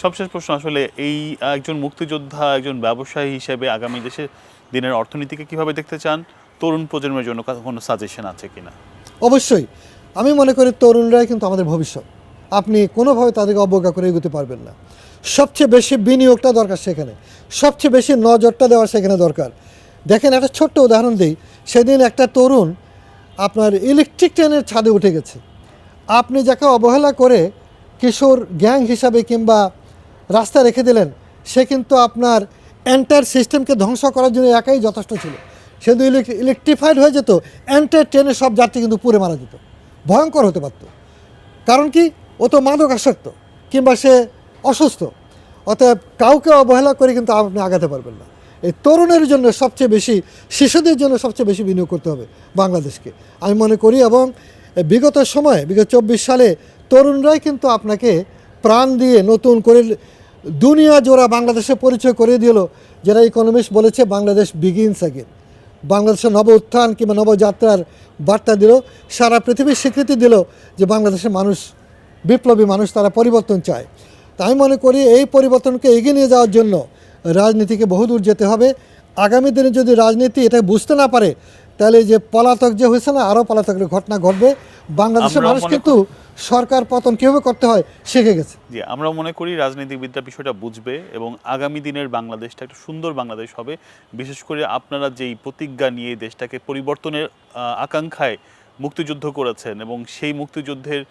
সবশেষ প্রশ্ন আসলে এই একজন মুক্তিযোদ্ধা একজন ব্যবসায়ী হিসেবে আগামী দিনের অর্থনীতিকে কিভাবে দেখতে চান, তরুণ প্রজন্মের জন্য কোনো সাজেশন আছে কিনা? অবশ্যই আমি মনে করি তরুণরাই কিন্তু আমাদের ভবিষ্যৎ। আপনি কোনোভাবে তাদেরকে অবজ্ঞা করে এগোতে পারবেন না। সবচেয়ে বেশি বিনিয়োগটা দরকার সেখানে, সবচেয়ে বেশি নজরটা দেওয়া সেখানে দরকার। দেখেন একটা ছোট্ট উদাহরণ দিই, সেদিন একটা তরুণ আপনার ইলেকট্রিক ট্রেনের ছাদে উঠে গেছে। আপনি যাকে অবহেলা করে কিশোর গ্যাং হিসাবে কিংবা রাস্তায় রেখে দিলেন, সে কিন্তু আপনার এন্টায়ার সিস্টেমকে ধ্বংস করার জন্য একাই যথেষ্ট ছিল। সে যদি ইলেকট্রিফাইড হয়ে যেত, এন্টায়ার ট্রেনের সব যাত্রী কিন্তু পুড়ে মারা যেত, ভয়ঙ্কর হতে পারত। কারণ কি, ও তো মাদক আসক্ত কিংবা সে অসুস্থ। অতএব কাউকে অবহেলা করে কিন্তু আপনি আগাতে পারবেন না। এই তরুণের জন্য সবচেয়ে বেশি, শিশুদের জন্য সবচেয়ে বেশি বিনিয়োগ করতে হবে বাংলাদেশকে, আমি মনে করি। এবং বিগত 24 সালে তরুণরাই কিন্তু আপনাকে প্রাণ দিয়ে নতুন করে দুনিয়া জোড়া বাংলাদেশের পরিচয় করে দিল। যারা ইকোনমিস্ট বলেছে বাংলাদেশ বিগিনস অ্যাগেন, বাংলাদেশের নব উত্থান কিংবা নবযাত্রার বার্তা দিল, সারা পৃথিবীর স্বীকৃতি দিল যে বাংলাদেশের মানুষ বিপ্লবী মানুষ, তারা পরিবর্তন চায়। তাই আমি মনে করি এই পরিবর্তনকে এগিয়ে নিয়ে যাওয়ার জন্য রাজনীতিকে বহুদূর যেতে হবে। আগামী দিনে যদি রাজনীতি এটা বুঝতে না পারে, তাহলে যে পলাতক যে হয়েছে না, আরও পলাতকের ঘটনা ঘটবে। বাংলাদেশের মানুষ কিন্তু সরকার পতন কীভাবে করতে হয় শিখে গেছে। জি, আমরা মনে করি রাজনীতিবিদরা বিষয়টা বুঝবে এবং আগামী দিনের বাংলাদেশটা একটা সুন্দর বাংলাদেশ হবে। বিশেষ করে আপনারা যেই প্রতিজ্ঞা নিয়ে দেশটাকে পরিবর্তনের আকাঙ্ক্ষায় মুক্তিযুদ্ধ করেছেন এবং সেই মুক্তিযুদ্ধের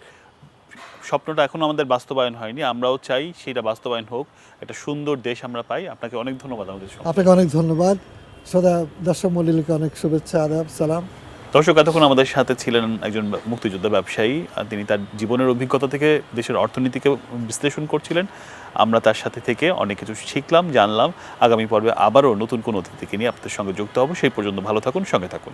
স্বপ্নটা এখনও আমাদের বাস্তবায়ন হয়নি, আমরাও চাই সেটা বাস্তবায়ন হোক, একটা সুন্দর দেশ আমরা পাই। আপনাকে অনেক ধন্যবাদ আমাদের সঙ্গে। আপনাকে অনেক ধন্যবাদ। সদা দর্শক মণ্ডলীকে অনেক শুভেচ্ছা, আদাব, সালাম। দর্শক, এতক্ষণ আমাদের সাথে ছিলেন একজন মুক্তিযোদ্ধা ব্যবসায়ী। তিনি তার জীবনের অভিজ্ঞতা থেকে দেশের অর্থনীতিকে বিশ্লেষণ করছিলেন। আমরা তার সাথে থেকে অনেক কিছু শিখলাম, জানলাম। আগামী পর্বে আবারও নতুন কোনো অতিথিকে নিয়ে আপনাদের সঙ্গে যুক্ত হব। সেই পর্যন্ত ভালো থাকুন, সঙ্গে থাকুন।